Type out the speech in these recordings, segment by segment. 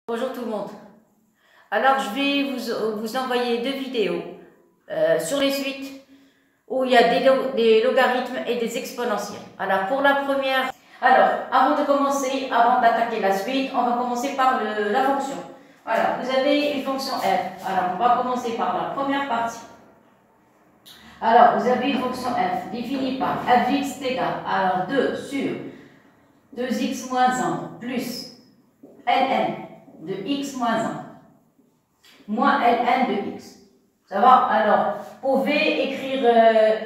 Bonjour tout le monde. Alors je vais vous envoyer deux vidéos sur les suites où il y a des logarithmes et des exponentiels. Alors pour la première, avant de commencer, avant d'attaquer la suite, on va commencer par la fonction. Voilà, vous avez une fonction f. Alors on va commencer par la première partie. Alors vous avez une fonction f définie par f de x est égal à 2 sur 2x moins 1 plus ln de x moins 1 moins ln de x. Ça va? Alors, vous pouvez écrire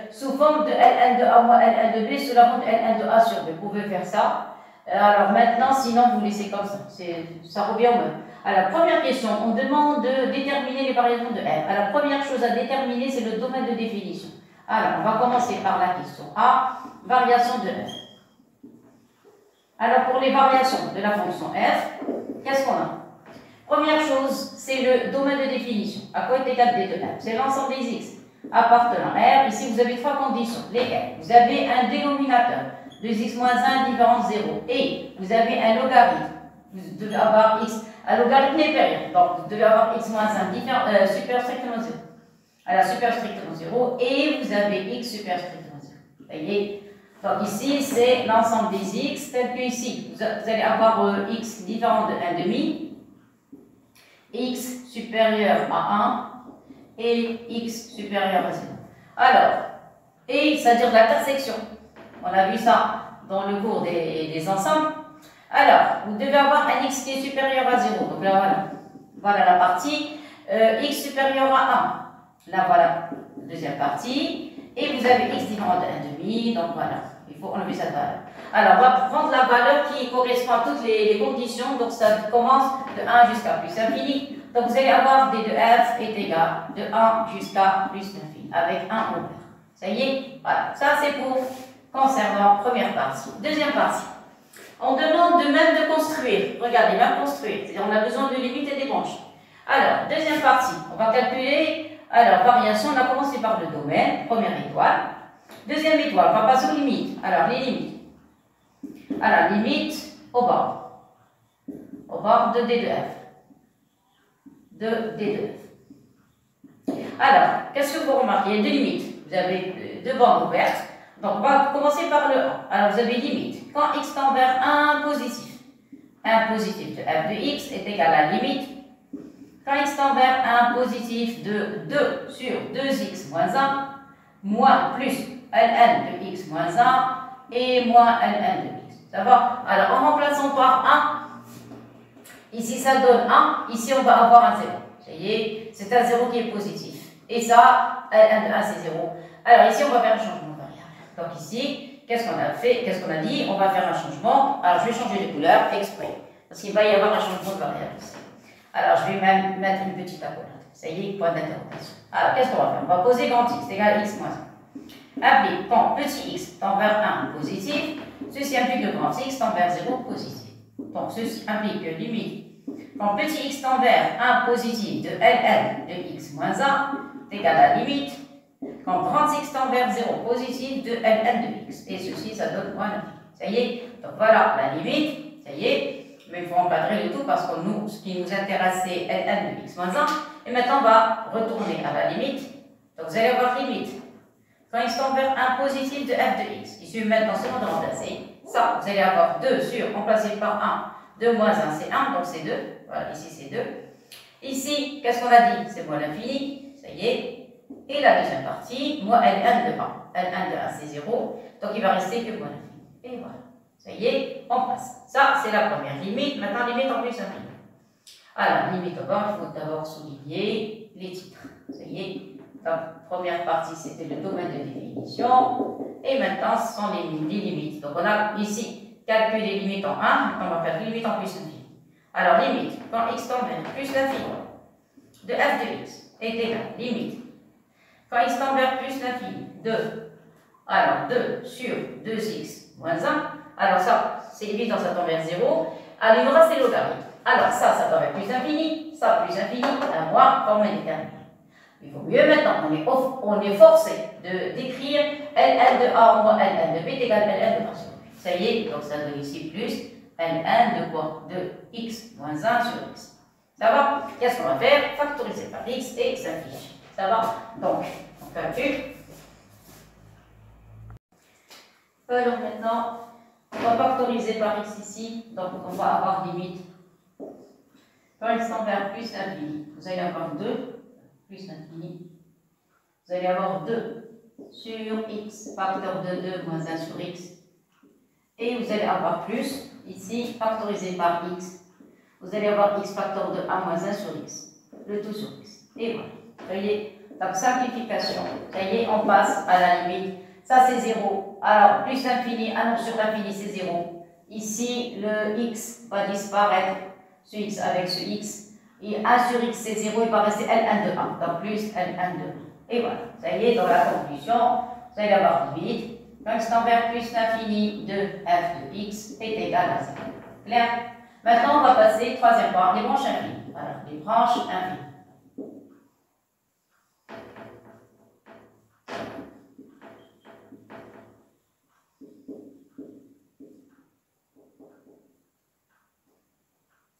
sous forme de ln de a moins ln de b sous la forme de ln de a sur b. Vous pouvez faire ça. Alors maintenant, sinon, vous laissez comme ça. Ça revient au même. Alors, première question, on demande de déterminer les variations de f. Alors, première chose à déterminer, c'est le domaine de définition. Alors, on va commencer par la question A, variation de f. Alors, pour les variations de la fonction f, qu'est-ce qu'on a? Première chose, c'est le domaine de définition. À quoi est égal d de f? C'est l'ensemble des x appartenant à R. Ici, vous avez trois conditions. Lesquelles? Vous avez un dénominateur, 2x moins 1 différent 0. Et vous avez un logarithme. Vous devez avoir x, un logarithme népérien. Donc, vous devez avoir x moins 1 super strictement 0. Alors, super strictement 0. Et vous avez x super strictement 0. Vous voyez? Donc, ici, c'est l'ensemble des x, tel que ici. Vous allez avoir x différent de 1,5. X supérieur à 1 et x supérieur à 0. Alors, et c'est-à-dire l'intersection. On a vu ça dans le cours des ensembles. Alors, vous devez avoir un x qui est supérieur à 0. Donc là, voilà. Voilà la partie. X supérieur à 1. Là, voilà. Deuxième partie. Et vous avez x différent de 1,5. Donc voilà. Il faut enlever cette valeur. Alors, on va prendre la valeur qui correspond à toutes les conditions. Donc, ça commence de 1 jusqu'à plus infini. Donc, vous allez avoir d de f est égal de 1 jusqu'à plus l'infini, avec 1 ouvert. Ça y est? Voilà. Ça, c'est pour concernant première partie. Deuxième partie. On demande de même de construire. Regardez, même construire. On a besoin de limites et des branches. Alors, deuxième partie. On va calculer. Alors, variation, on a commencé par le domaine, première étoile. Deuxième étoile, on va passer aux limites. Alors, les limites. Alors, limite au bord. Au bord de d de f. De d de f. Alors, qu'est-ce que vous remarquez? Il y a deux limites. Vous avez deux bornes ouvertes. Donc, on va commencer par le 1. Alors, vous avez limite. Quand x tend vers 1 positif, 1 positif de f de x est égal à la limite. Quand x tend vers 1 positif de 2 sur 2x moins 1, moins plus ln de x moins 1 et moins ln de x. Ça va? Alors, en remplaçant par 1, ici ça donne 1, ici on va avoir un 0. Vous voyez, c'est un 0 qui est positif. Et ça, ln de 1 c'est 0. Alors ici, on va faire un changement de variable. Donc ici, qu'est-ce qu'on a fait? Qu'est-ce qu'on a dit? On va faire un changement. Alors, je vais changer de couleur exprès. Parce qu'il va y avoir un changement de variable ici. Alors, je vais même mettre une petite accolade. Ça y est, point d'interrogation. Alors, qu'est-ce qu'on va faire? On va poser grand x égale x moins 1. Applique quand petit x tend vers 1 positif, ceci implique que grand x tend vers 0 positif. Donc, ceci implique que limite quand petit x tend vers 1 positif de ln de x moins 1 est égal à la limite quand grand x tend vers 0 positif de ln de x. Et ceci, ça donne moins 9. Ça y est? Donc, voilà la limite. Ça y est? Mais il faut encadrer le tout parce que nous, ce qui nous intéresse, c'est ln de x moins 1. Et maintenant, on va retourner à la limite. Donc, vous allez avoir limite. Quand x tend vers 1 positif de f de x, il suffit maintenant seulement de remplacer. Ça, vous allez avoir 2 sur, remplacé par 1, 2 moins 1, c'est 1, donc c'est 2. Voilà, ici c'est 2. Ici, qu'est-ce qu'on a dit? C'est moins l'infini, ça y est. Et la deuxième partie, moins ln de 1. ln de 1, c'est 0, donc il va rester que moins l'infini. Et voilà. Ça y est, on passe. Ça, c'est la première limite. Maintenant, limite en plus infini. Alors, limite au bord, il faut d'abord souligner les titres. Ça y est. La première partie, c'était le domaine de définition. Et maintenant, ce sont les limites. Donc, on a ici calculé les limites en 1. Maintenant, on va faire limite en plus infini. Alors, limite, quand x tend vers plus l'infini de f de x est égal, limite, quand x tend vers plus l'infini de, alors, 2 sur 2x moins 1. Alors ça, c'est évident, ça tend vers 0. Alors, il nous reste les logarithmes. Alors, ça tend vers plus infini, ça plus infini, à moins, forme indéterminée. Il vaut mieux maintenant, on est forcé de d'écrire ln de a moins ln de b est égal à ln de a sur b. Ça y est, donc ça donne ici plus Ln de quoi? De x moins 1 sur x. Ça va? Qu'est-ce qu'on va faire? Factoriser par x et x infini. Ça va? Donc, on calcule. Alors maintenant, on va factoriser par x ici. Donc, on va avoir limite. Quand x tend vers plus l'infini, vous allez avoir 2 plus l'infini. Vous allez avoir 2 sur x, facteur de 2 moins 1 sur x. Et vous allez avoir plus, ici, factorisé par x. Vous allez avoir x facteur de 1 moins 1 sur x. Le tout sur x. Et voilà. Vous voyez, donc simplification. Ça y est, on passe à la limite. Ça, c'est 0. Alors, plus l'infini, 1 sur l'infini, c'est 0. Ici, le x va disparaître. Ce x avec ce x. Et 1 sur x, c'est 0. Il va rester Ln de 1. Donc, plus Ln de 1. Et voilà. Ça y est, dans la conclusion, vous allez avoir limite. Quand x tend vers plus l'infini de f de x est égal à 0. Clair? Maintenant, on va passer, troisième point, les branches infinies. Alors, les branches infinies.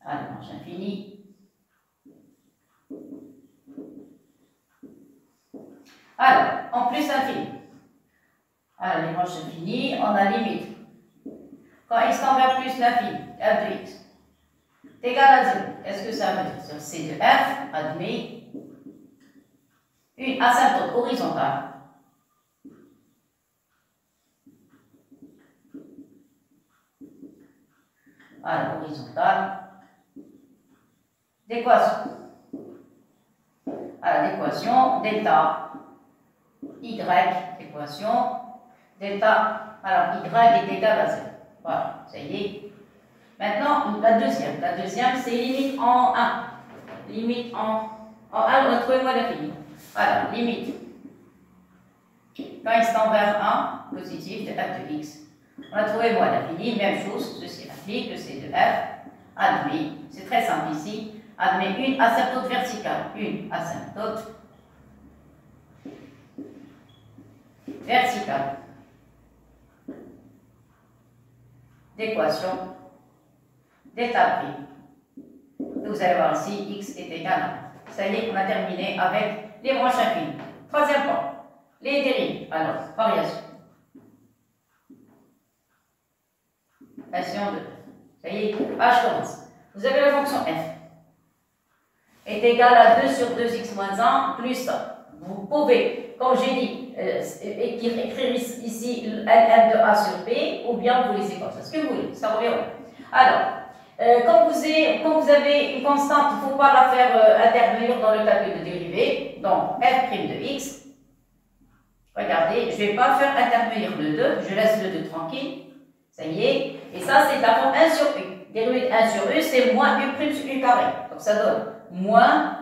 Alors, branche infinie. Alors, en plus infini. Alors, les branches infinies, on a limite. Quand x tend vers plus l'infini, f de x est égal à 0. Qu'est-ce que ça veut dire? Sur C de f, admet une asymptote horizontale alors horizontale d'équation. Alors l'équation delta y, équation delta, alors y est égal à 0. Voilà, ça y est. Maintenant, la deuxième, c'est limite en 1. Limite en 1, retrouvez-moi l'infini. Alors, limite. Quand x tend vers 1, positif de f de x. On a trouvé moi l'infini, même chose, ceci implique que c'est de f, admet, c'est très simple ici, admet une asymptote verticale. Une asymptote verticale d'équation delta prime. Vous allez voir ici, x est égal à 1. Ça y est, on a terminé avec les branches infinies. Troisième point, les dérives. Alors, variation. Variation de. Ça y est, je commence. Vous avez la fonction f est égale à 2 sur 2x moins 1 plus ça. Vous pouvez, comme j'ai dit, écrire ici Ln de a sur b, ou bien vous laissez comme ça. Ce que vous voulez, ça revient. Alors, quand vous avez une constante, il ne faut pas la faire intervenir dans le calcul de dérivée. Donc, f' de x. Regardez, je ne vais pas faire intervenir le 2, je laisse le 2 tranquille. Ça y est. Et ça, c'est la forme 1 sur u. Dérivée de 1 sur u, c'est moins u' sur u carré. Donc, ça donne moins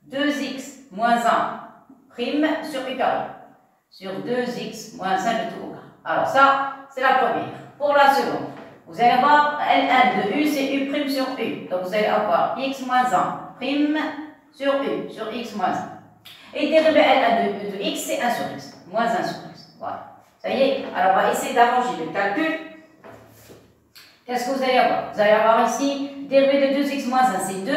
2x moins 1 prime sur u carré. Sur 2x moins 1 le tout au carré. Alors, ça, c'est la première. Pour la seconde, vous allez avoir Ln de u, c'est u' sur u. Donc, vous allez avoir x moins 1 prime sur u, sur x moins 1. Et dérivé Ln de x, c'est 1 sur x. Moins 1 sur x. Voilà. Ça y est. Alors, on va essayer d'arranger le calcul. Qu'est-ce que vous allez avoir? Vous allez avoir ici, dérivé de 2x moins 1, c'est 2.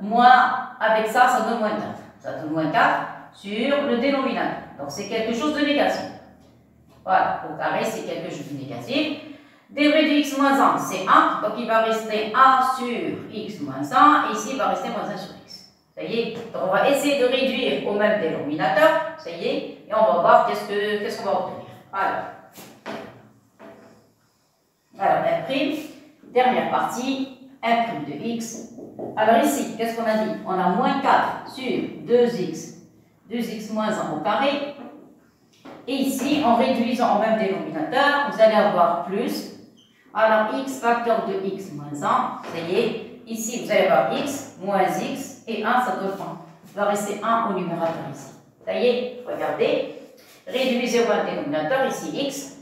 Moins, avec ça, ça donne moins 4. Ça donne moins 4 sur le dénominateur. Donc, c'est quelque chose de négatif. Voilà. Au carré, c'est quelque chose de négatif. Dérivé de x moins 1, c'est 1. Donc, il va rester 1 sur x moins 1. Et ici, il va rester moins 1 sur x. Ça y est. Donc, on va essayer de réduire au même dénominateur. Ça y est. Et on va voir qu'est-ce qu'on va obtenir. Alors, f', dernière partie, f' de x. Alors ici, qu'est-ce qu'on a dit? On a moins 4 sur 2x moins 1 au carré. Et ici, en réduisant au même dénominateur, vous allez avoir plus. Alors, x facteur de x moins 1, ça y est. Ici, vous allez avoir x moins x et 1, ça donne 1. Il va rester 1 au numérateur ici. Ça y est, regardez. Réduisez au même dénominateur, ici x.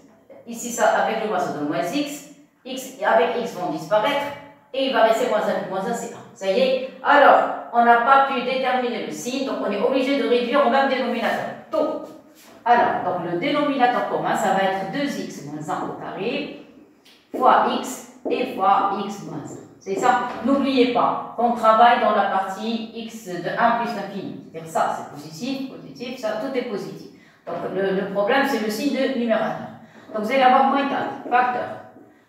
Ici, ça, avec le moins, ça donne moins x. X avec x vont disparaître. Et il va rester moins 1, c'est 1. Ça y est. Alors, on n'a pas pu déterminer le signe, donc on est obligé de réduire au même dénominateur. Tout. Alors, donc le dénominateur commun, ça va être 2x moins 1 au carré fois x et fois x moins 1. C'est ça. N'oubliez pas qu'on travaille dans la partie x de 1 plus l'infini. C'est-à-dire ça, c'est positif, positif, ça, tout est positif. Donc le problème, c'est le signe de numérateur. Donc vous allez avoir moins 4, facteur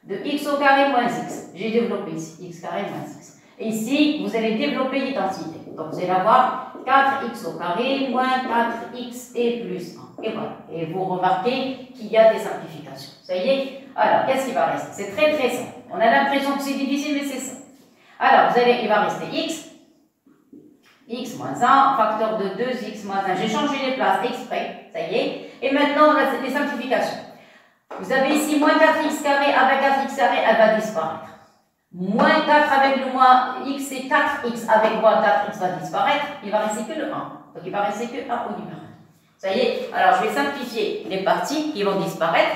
de x au carré moins x. J'ai développé ici, x carré moins x. Et ici, vous allez développer l'identité. Donc vous allez avoir 4x au carré moins 4x et plus 1. Et voilà. Et vous remarquez qu'il y a des simplifications. Ça y est? Alors, qu'est-ce qui va rester? C'est très très simple. On a l'impression que c'est difficile, mais c'est ça. Alors, il va rester x moins 1, facteur de 2x moins 1. J'ai changé les places exprès, ça y est. Et maintenant, les simplifications. Vous avez ici moins 4x carré avec 4x carré, elle va disparaître. Moins 4 avec le moins x et 4x avec moins 4x va disparaître. Il va rester que le 1. Donc, il va rester que 1 au numérateur. Ça y est. Alors, je vais simplifier les parties qui vont disparaître.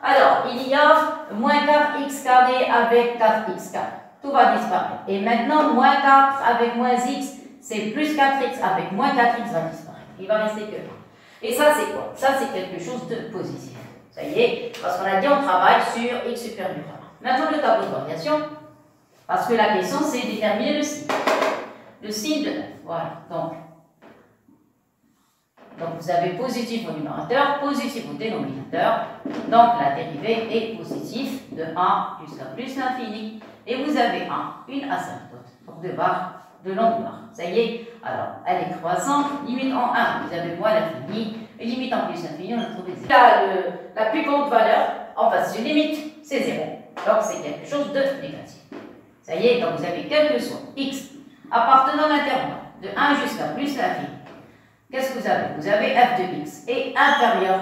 Alors, il y a moins 4x carré avec 4x carré. Tout va disparaître. Et maintenant, moins 4 avec moins x, c'est plus 4x avec moins 4x va disparaître. Il va rester que 1. Et ça, c'est quoi? Ça, c'est quelque chose de positif. Ça y est, parce qu'on a dit on travaille sur x supérieur à 1. Maintenant, le tableau de variation, parce que la question, c'est déterminer le signe. Le signe de 9. Voilà. Donc, vous avez positif au numérateur, positif au dénominateur. Donc, la dérivée est positive de 1 jusqu'à plus l'infini. Et vous avez une asymptote pour 2 barres de longueur. Ça y est. Alors, elle est croissante. Limite en 1, vous avez moins l'infini. Et limite en plus l'infini, on a trouvé 0. La plus grande valeur, en face de limite, c'est 0. Donc, c'est quelque chose de négatif. Ça y est, donc vous avez quel que soit x appartenant à l'intervalle de 1 jusqu'à plus l'infini. Qu'est-ce que vous avez? Vous avez f de x est inférieur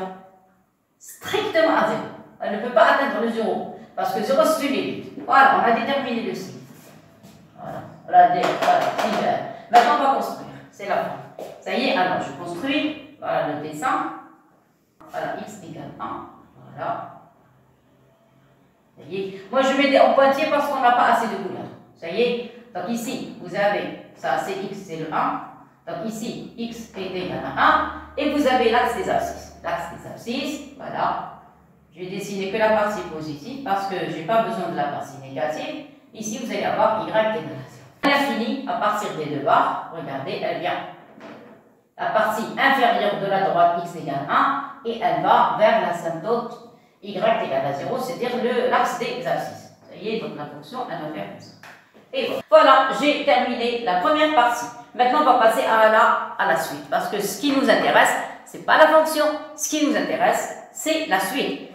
strictement à 0. Elle ne peut pas atteindre le 0 parce que 0 c'est une limite. Voilà, on a déterminé le signe. Voilà, voilà. Maintenant on va construire. C'est la fin. Ça y est, alors je construis. Voilà le dessin. Voilà, x égale 1. Voilà. Ça y est. Moi je mets en pointillé parce qu'on n'a pas assez de couleurs. Ça y est. Donc ici, vous avez, ça c'est x, c'est le 1. Donc ici, x est égal à 1. Et vous avez l'axe des abscisses. L'axe des abscisses, voilà. Je vais dessiner que la partie positive parce que je n'ai pas besoin de la partie négative. Ici, vous allez avoir y égale à 0. L'infini, à partir des 2 barres, regardez, elle vient. La partie inférieure de la droite, x égale 1, et elle va vers l'asymptote y égale à 0, c'est-à-dire l'axe des abscisses. Ça y est, donc la fonction, elle va faire comme ça. Et voilà, j'ai terminé la première partie. Maintenant, on va passer à la suite, parce que ce qui nous intéresse, ce n'est pas la fonction, ce qui nous intéresse, c'est la suite.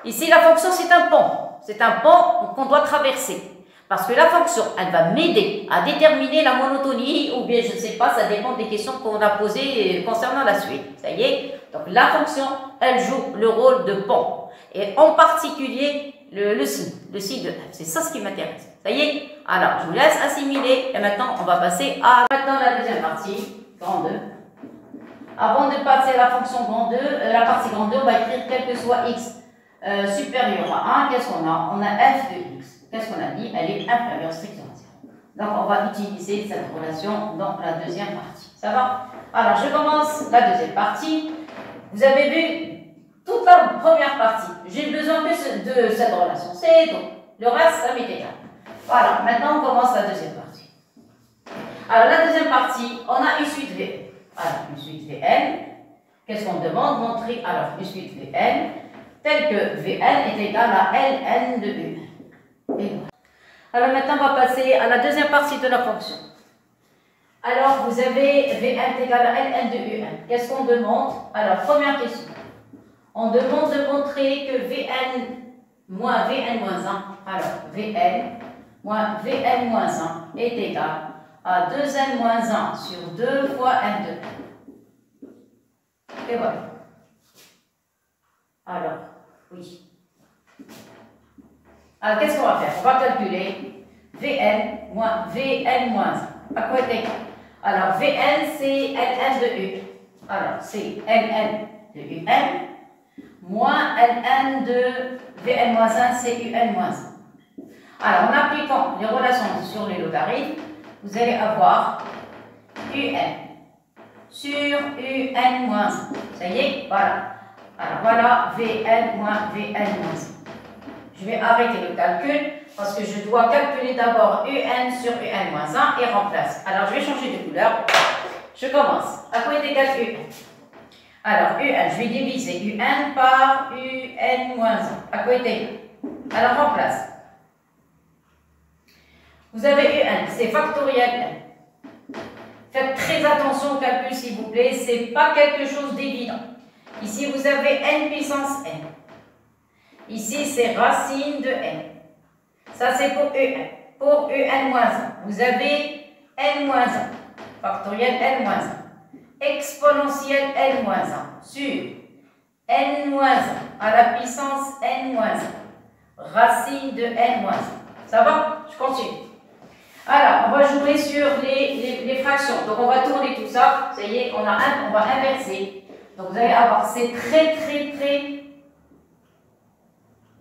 Ici, la fonction, c'est un pont. C'est un pont qu'on doit traverser. Parce que la fonction, elle va m'aider à déterminer la monotonie, ou bien, je ne sais pas, ça dépend des questions qu'on a posées concernant la suite. Ça y est. Donc, la fonction, elle joue le rôle de pont. Et en particulier, le signe de f. C'est ça ce qui m'intéresse. Ça y est. Alors, je vous laisse assimiler. Et maintenant, on va passer à la deuxième partie, grand 2. Avant de passer à la fonction grand 2, la partie grand 2, on va écrire quel que soit x supérieur à 1. Qu'est-ce qu'on a? On a f de x. Qu'est-ce qu'on a dit? Elle est inférieure strictement à 0. Donc, on va utiliser cette relation dans la deuxième partie. Ça va? Alors, je commence la deuxième partie. Vous avez vu toute la première partie. J'ai besoin que de cette relation. C'est donc. Le reste, ça m'est égal. Voilà. Maintenant, on commence la deuxième partie. Alors, la deuxième partie, on a une suite Vn. Alors, une suite Vn. Qu'est-ce qu'on demande? Montrer, alors, une suite Vn telle que Vn est égal à Ln de Un. Et voilà. Alors maintenant, on va passer à la deuxième partie de la fonction. Alors, vous avez Vn est égal à Ln de Un. Qu'est-ce qu'on demande? Alors, première question. On demande de montrer que Vn moins Vn moins 1. Alors, Vn moins Vn moins 1 est égal à 2n moins 1 sur 2 fois n de 1. Et voilà. Alors, oui. Alors, qu'est-ce qu'on va faire? On va calculer Vn moins Vn moins 1. À quoi est égal? Alors, Vn, c'est Ln de U. Alors, c'est Ln de Un moins Ln de Vn moins 1, c'est Un moins 1. Alors, en appliquant les relations sur les logarithmes, vous allez avoir Un sur Un moins 1. Ça y est? Voilà. Alors, voilà Vn moins Vn moins 1. Je vais arrêter le calcul parce que je dois calculer d'abord UN sur UN moins 1 et remplace. Alors, je vais changer de couleur. Je commence. À quoi est égal UN? Alors, UN, je vais diviser UN par UN moins 1. À quoi est égal? Alors, remplace. Vous avez UN, c'est factoriel N. Faites très attention au calcul, s'il vous plaît. Ce n'est pas quelque chose d'évident. Ici, vous avez N puissance N. Ici, c'est racine de N. Ça, c'est pour UN. Pour UN moins 1, vous avez N moins 1. Factoriel N moins 1. Exponentiel N moins 1 sur N moins 1 à la puissance N moins 1. Racine de N moins 1. Ça va? Je continue. Alors, on va jouer sur les fractions. Donc, on va tourner tout ça. Ça y est, on va inverser. Donc, vous allez avoir, c'est très.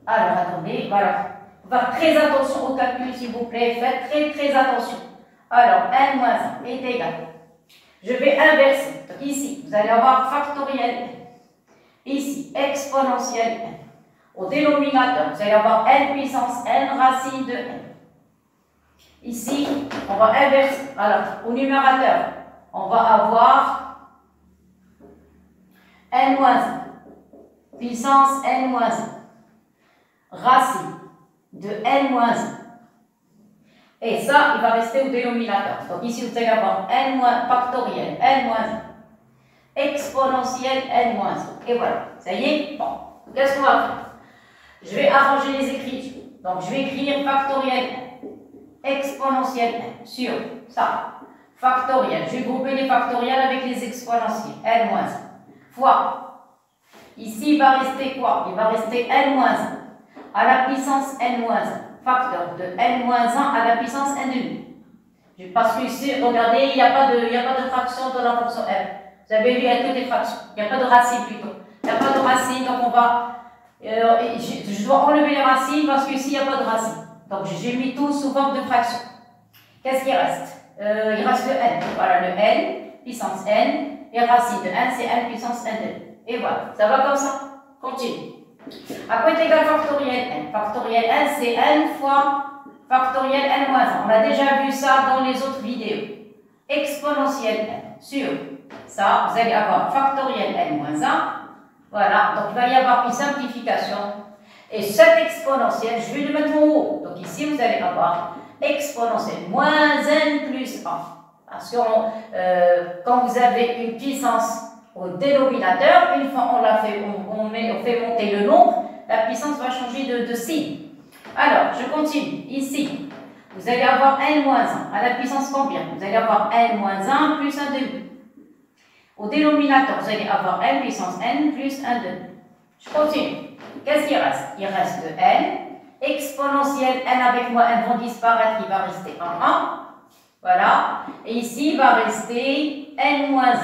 Alors, attendez, voilà. Faire très attention au calcul, s'il vous plaît. Faites très attention. Alors, N moins 1 est égal. Je vais inverser. Donc, ici, vous allez avoir factoriel N. Ici, exponentiel N. Au dénominateur, vous allez avoir N puissance N racine de N. Ici, on va inverser. Alors, au numérateur, on va avoir N-1, puissance N-1, racine de N-1. Et ça, il va rester au dénominateur. Donc ici, vous allez avoir N- factoriel N-1, exponentiel N-1. Et voilà, ça y est. Bon, qu'est-ce qu'on va faire? Je vais arranger les écritures. Donc, je vais écrire factoriel N. Exponentiel N sur ça, factoriel. Je vais grouper les factoriels avec les exponentiels. N moins 1 fois. Ici, il va rester quoi? Il va rester N moins 1 à la puissance N moins 1. Facteur de N moins 1 à la puissance N demi. Parce que ici, regardez, il n'y a pas de fraction dans la fonction f. Vous avez vu, il y a que des fractions. Il n'y a pas de racine plutôt. Il n'y a pas de racine, donc on va. Je dois enlever les racines parce qu'ici, il n'y a pas de racine. Donc, j'ai mis tout sous forme de fraction. Qu'est-ce qui reste? Il reste le n. Voilà, le n, puissance n, et racine de n, c'est n puissance n. Et voilà, ça va comme ça? Continue. À quoi est égal factoriel n? Factoriel n, c'est n fois factoriel n moins 1. On a déjà vu ça dans les autres vidéos. Exponentiel n sur ça, vous allez avoir factoriel n moins 1. Voilà, donc il va y avoir une simplification. Et cet exponentiel, je vais le mettre en haut. Donc ici, vous allez avoir exponentiel moins n plus 1. Parce que quand vous avez une puissance au dénominateur, une fois on fait monter le nombre, la puissance va changer de signe. Alors, je continue. Ici, vous allez avoir n moins 1 à la puissance combien? Vous allez avoir n moins 1 plus 1 demi. Au dénominateur, vous allez avoir n puissance n plus 1 demi. Je continue. Qu'est-ce qu'il reste? Il reste le n. Exponentiel n avec moins n vont disparaître, il va rester en 1. Voilà. Et ici, il va rester n moins 1.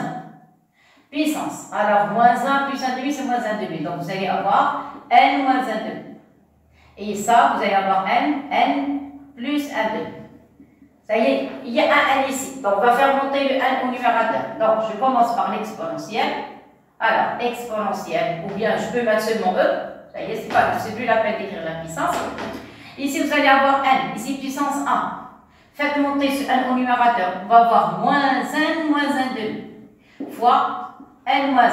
Puissance. Alors, moins 1 plus 1 demi, c'est moins 1 demi. Donc, vous allez avoir n moins 1 demi. Et ça, vous allez avoir n plus 1 demi. Ça y est, il y a un n ici. Donc, on va faire monter le n au numérateur. Donc, je commence par l'exponentiel. Alors, exponentiel, ou bien je peux mettre seulement e. Ça y est, c'est plus la peine d'écrire la puissance. Ici, vous allez avoir n. Ici, puissance 1. Faites monter ce n au numérateur. On va avoir moins 1 moins 1 demi. Fois n moins 1.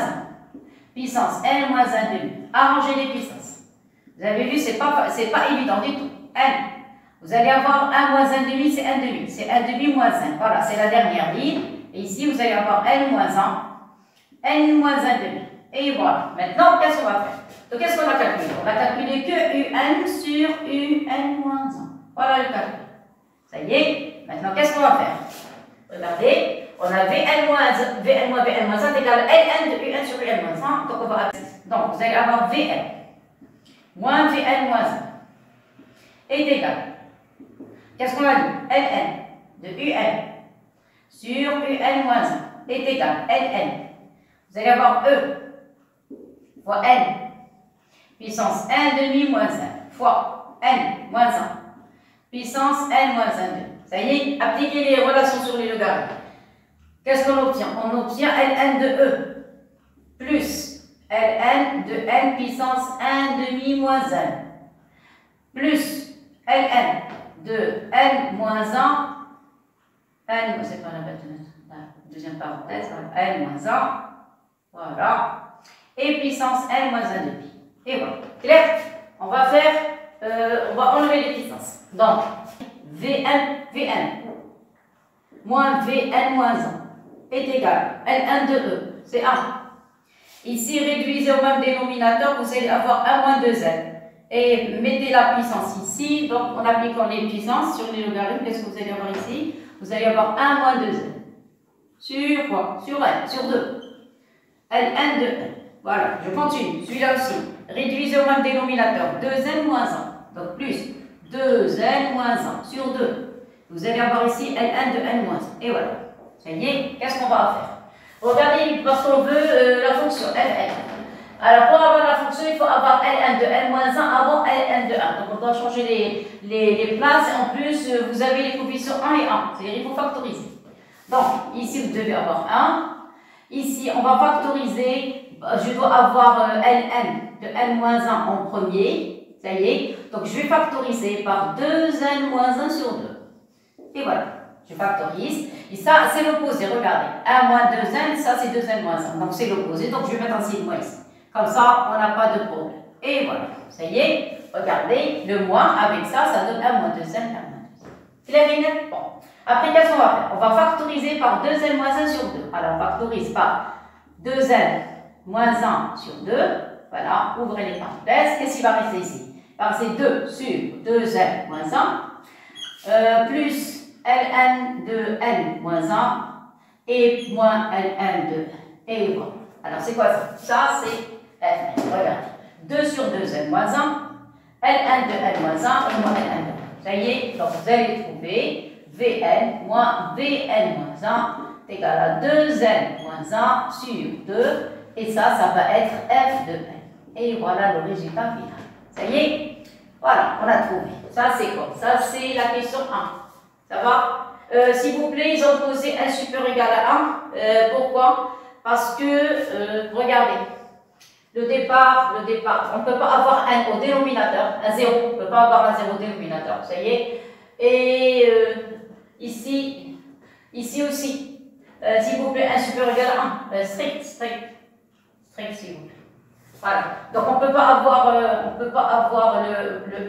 Puissance n moins 1 demi. Arrangez les puissances. Vous avez vu, c'est pas évident du tout. N. Vous allez avoir 1 moins 1 demi, c'est 1 demi. C'est 1 demi moins 1. Voilà, c'est la dernière ligne. Et ici, vous allez avoir n moins 1. N moins 1 demi. Et voilà. Maintenant, qu'est-ce qu'on va faire? Donc, qu'est-ce qu'on a calculé? On va calculer que UN sur UN moins 1. Voilà le calcul. Ça y est. Maintenant, qu'est-ce qu'on va faire? Regardez. On a Vn moins 1 égale Ln de UN sur UN moins 1. Donc, on va appliquer. Donc, vous allez avoir Vn moins Vn moins 1 est égal. Qu'est-ce qu'on a dit? Ln de UN sur UN moins 1 est égal Ln. Vous allez avoir E fois N puissance 1 demi moins 1 fois N moins 1 puissance N moins 1 demi. Ça y est, appliquez les relations sur les logarithmes. Qu'est-ce qu'on obtient? On obtient Ln de E plus Ln de N puissance 1 demi moins 1 plus Ln de n moins 1, n, c'est pas la peine de mettre la deuxième parenthèse, n moins 1, voilà, et puissance n moins 1 de pi. Et voilà. Clair? On va faire, on va enlever les puissances. Donc, Vn moins Vn moins 1 est égal à Ln de E, c'est 1. Ici, réduisez au même dénominateur, vous allez avoir 1 moins 2n. Et mettez la puissance ici, donc en appliquant les puissances sur les logarithmes, qu'est-ce que vous allez avoir ici? Vous allez avoir 1 moins 2n. Sur quoi? Sur n, sur 2. Ln de n. Voilà, je continue. Celui-là aussi. Réduisez au même dénominateur, 2n moins 1. Donc plus 2n moins 1 sur 2. Vous allez avoir ici Ln de n moins 1. Et voilà. Ça y est, qu'est-ce qu'on va faire? Regardez, parce qu'on veut la fonction Ln. Alors, pour avoir la fonction, il faut avoir Ln de n moins 1 avant Ln de 1. Donc, on doit changer les places. En plus, vous avez les coefficients 1 et 1. C'est-à-dire qu'il faut factoriser. Donc, ici, vous devez avoir 1. Ici, on va factoriser. Je dois avoir Ln de n moins 1 en premier. Ça y est. Donc, je vais factoriser par 2n moins 1 sur 2. Et voilà. Je factorise. Et ça, c'est l'opposé. Regardez. 1 moins 2n, ça, c'est 2n moins 1. Donc, c'est l'opposé. Donc, je vais mettre un signe moins ici. Comme ça, on n'a pas de problème. Et voilà. Ça y est. Regardez. Le moins, avec ça, ça donne 1 moins 2n, 1 moins 2n. Clair et net? Bon. Après, qu'est-ce qu'on va faire? On va factoriser par 2n moins 1 sur 2. Alors, on factorise par 2n moins 1 sur 2. Voilà. Ouvrez les parenthèses. Qu'est-ce qui va rester ici? Alors, c'est 2 sur 2n moins 1 plus Ln de n moins 1 et moins Ln de n. Et voilà. Alors, c'est quoi ça? Ça, c'est Ln. Regardez. 2 sur 2n moins 1, Ln de n moins 1 et moins Ln de n. Ça y est, donc vous allez trouver Vn moins Vn moins 1 est égal à 2n moins 1 sur 2. Et ça va être f de n. Et voilà le résultat final. Ça y est? Voilà, on a trouvé. Ça, c'est quoi? Ça, c'est la question 1. Ça va? S'il vous plaît, ils ont posé n supérieur ou égal à 1. Pourquoi? Parce que, regardez, le départ, on ne peut pas avoir un au dénominateur, un 0, on ne peut pas avoir un 0 au dénominateur, ça y est. Et ici aussi, s'il vous plaît, 1 supérieur ou égal à 1, strict, s'il vous plaît. Voilà, donc on ne peut pas avoir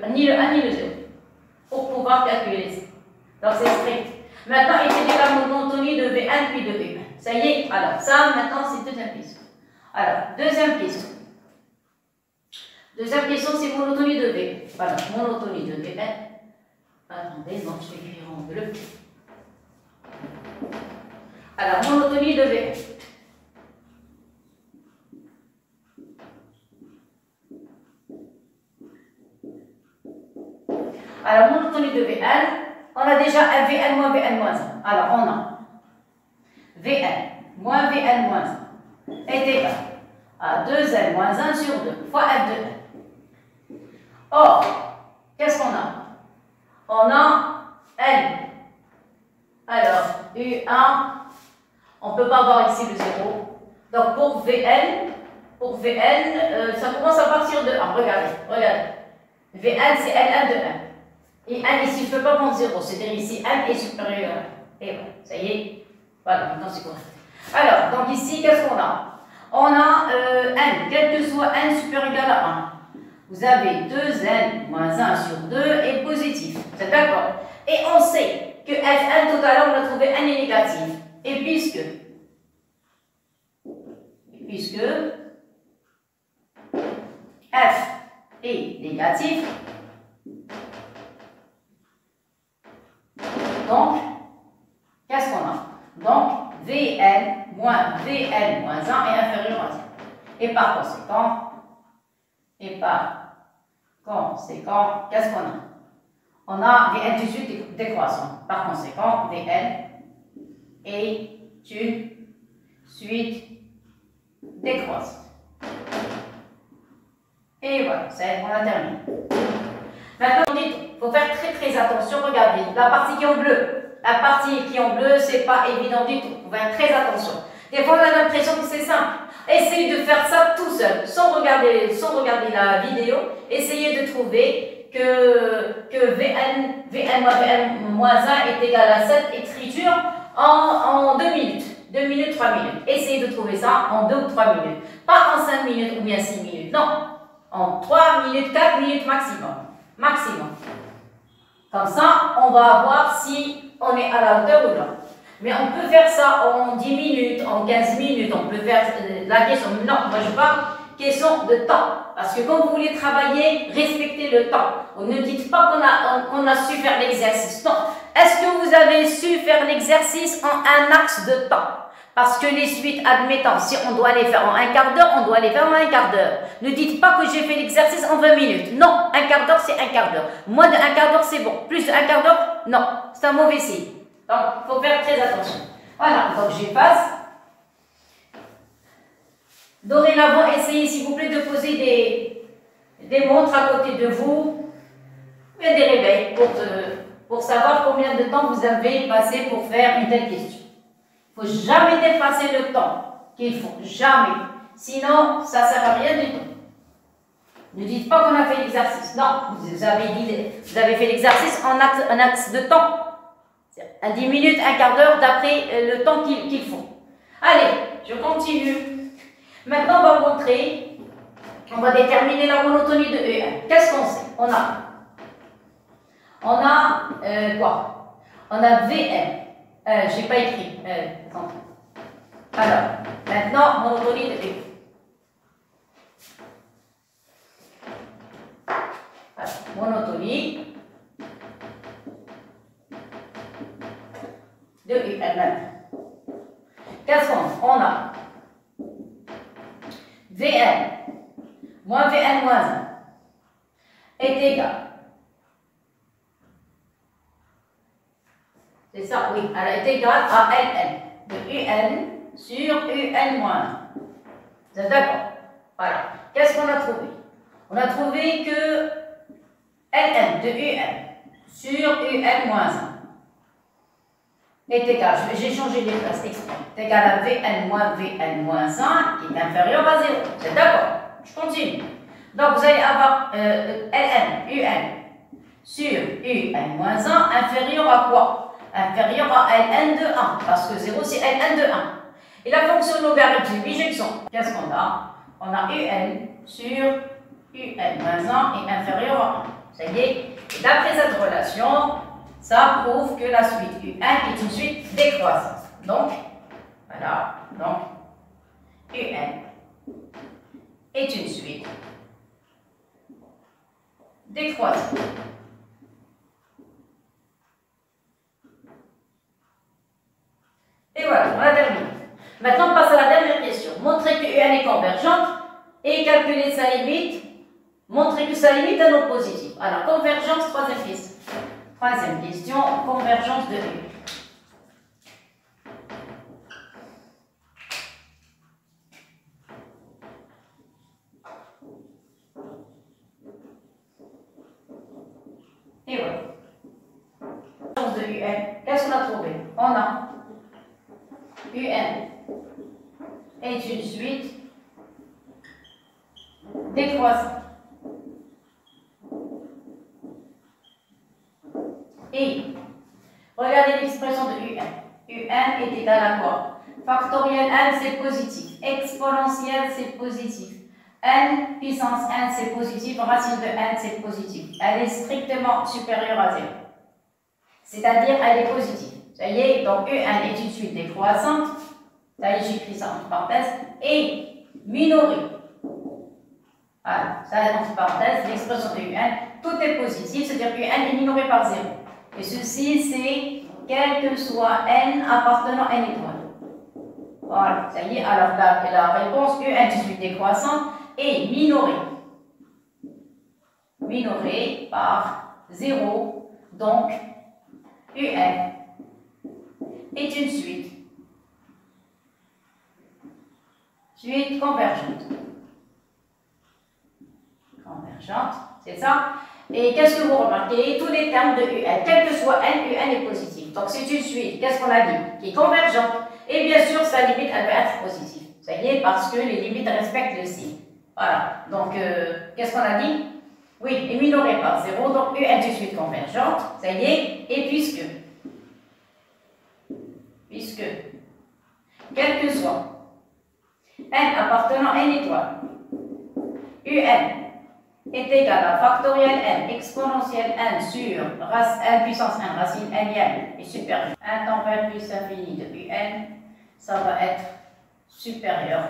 ni le 1 ni le 0 pour pouvoir calculer ça. Donc c'est strict. Maintenant, étudiez la monotonie de V1 puis de V1. Ça y est, alors ça, maintenant, c'est deuxième question. Alors, deuxième question. Deuxième question, c'est monotonie de V. Voilà, monotonie de V1. Attendez, donc je vais écrire en bleu. Alors, monotonie de V1. Alors, monotonie de V1, on a déjà un Vn moins Vn moins 1. Alors, on a Vn moins Vn moins 1 est égal à 2n moins 1 sur 2 fois f de n. Or, qu'est-ce qu'on a? On a n. Alors, U1, on ne peut pas avoir ici le 0. Donc, pour Vn, ça commence à partir de 1. Regardez. Vn, c'est Ln de 1. Et 1 ici, je ne peux pas prendre 0, c'est-à-dire ici 1 est supérieur à 1. Et voilà, ça y est. Voilà, maintenant c'est correct. Alors, donc ici, qu'est-ce qu'on a? On a n, quel que soit n supérieur ou égal à 1. Vous avez 2n moins 1 sur 2 est positif. C'est d'accord? Et on sait que Fn tout à l'heure, on a trouvé n est négatif. Et puisque f est négatif, donc, qu'est-ce qu'on a? Donc, Vn moins 1 est inférieur à 0. Et par conséquent, qu'est-ce qu'on a? On a Vn tout de suite décroissant. Par conséquent, Vn est une suite décroissante. Et voilà, on a terminé. Maintenant, il faut faire très attention. Regardez, la partie qui est en bleu. La partie qui est en bleu, c'est pas évident du tout. Il faut faire très attention. Des fois, on a l'impression que c'est simple. Essayez de faire ça tout seul, sans regarder la vidéo. Essayez de trouver que Vn moins 1 est égal à cette écriture en 2 minutes. 2 minutes, 3 minutes. Essayez de trouver ça en 2 ou 3 minutes. Pas en 5 minutes ou bien 6 minutes. Non. En 3 minutes, 4 minutes maximum. Maximum. Comme ça, on va voir si on est à la hauteur ou non. Mais on peut faire ça en 10 minutes, en 15 minutes. On peut faire la question. Non, moi je parle question de temps. Parce que quand vous voulez travailler, respectez le temps. Ne dites pas qu'on a su faire l'exercice. Non. Est-ce que vous avez su faire l'exercice en un axe de temps? Parce que les suites, admettons, si on doit les faire en un quart d'heure, on doit les faire en un quart d'heure. Ne dites pas que j'ai fait l'exercice en 20 minutes. Non, un quart d'heure, c'est un quart d'heure. Moins de un quart d'heure, c'est bon. Plus de un quart d'heure, non. C'est un mauvais signe. Donc, il faut faire très attention. Voilà, donc j'efface. Dorénavant, essayez s'il vous plaît de poser des montres à côté de vous, et des réveils pour savoir combien de temps vous avez passé pour faire une telle question. Il ne faut jamais dépasser le temps qu'il faut, jamais. Sinon, ça ne sert à rien du tout. Ne dites pas qu'on a fait l'exercice. Non, vous avez fait l'exercice en axe de temps. À 10 minutes, un quart d'heure d'après le temps qu'il faut. Allez, je continue. Maintenant, on va montrer, on va déterminer la monotonie de E1. Qu'est-ce qu'on sait? On a quoi? On a Vn. Je n'ai pas écrit. Alors, maintenant, monotonie de E. Alors, monotonie de UN. Qu'est-ce qu'on a? Vn moins Vn moins 1 est égal. C'est ça, oui. Elle est égale à Ln de Un sur Un moins 1. Vous êtes d'accord? Voilà. Qu'est-ce qu'on a trouvé? On a trouvé que Ln de Un sur Un moins 1 est égal, j'ai changé les places exprès, est égal à Vn moins 1 qui est inférieur à 0. Vous êtes d'accord? Je continue. Donc vous allez avoir Ln, Un sur Un moins 1 inférieur à quoi? Inférieur à Ln de 1, parce que 0 c'est Ln de 1. Et la fonction logarithmique bijection, qu'est-ce qu'on a? On a Un sur Un moins 1 est inférieur à 1. Ça y est, d'après cette relation, ça prouve que la suite U1 est une suite décroissante. Donc, voilà, donc U1 est une suite décroissante. Et voilà, on a terminé. Maintenant, on passe à la dernière question. Montrer que U1 est convergente et calculer sa limite. Montrer que sa limite est non positive. Alors, convergence, troisième question. Troisième question, convergence de U. Et voilà. Convergence de UN. Qu'est-ce qu'on a trouvé? On a UN est une suite décroissante. Et regardez l'expression de UN. UN est égal à quoi? Factoriel n, c'est positif. Exponentiel, c'est positif. N puissance n, c'est positif. Racine de n, c'est positif. Elle est strictement supérieure à 0. C'est-à-dire, elle est positive. Ça y est, donc UN est une suite décroissante. Ça y est, j'écris ça entre parenthèses. Et minorée. Voilà, ça entre parenthèses, l'expression de UN. Tout est positif, c'est-à-dire que UN est minoré par 0. Et ceci, c'est quel que soit n appartenant à n étoile. Voilà, ça y est, alors la réponse UN est une suite décroissante est minorée. Minorée par 0, donc UN est une suite. Suite convergente. Convergente, c'est ça. Et qu'est-ce que vous remarquez? Tous les termes de UN, quel que soit n, UN est positif. Donc c'est une suite, qu'est-ce qu'on a dit? Qui est convergente. Et bien sûr, sa limite, elle peut être positive. Ça y est, parce que les limites respectent le signe. Voilà. Donc, qu'est-ce qu'on a dit? Oui, est minoré par 0, donc UN de suite convergente, ça y est, et puisque, quel que soit n appartenant à une étoile, UN est égal à factoriel n exponentielle n sur n puissance n racine n est supérieur à 1 temps vers plus infini de UN, ça va être supérieur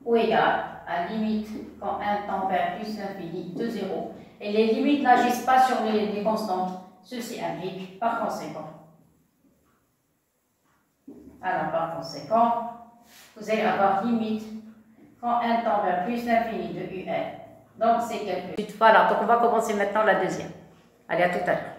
ou égal à limite quand 1 tend vers plus l'infini de 0. Et les limites n'agissent pas sur les constantes. Ceci implique, par conséquent, vous allez avoir limite quand 1 tend vers plus l'infini de UN. Donc, c'est quelque chose. Voilà, donc on va commencer maintenant la deuxième. Allez, à tout à l'heure.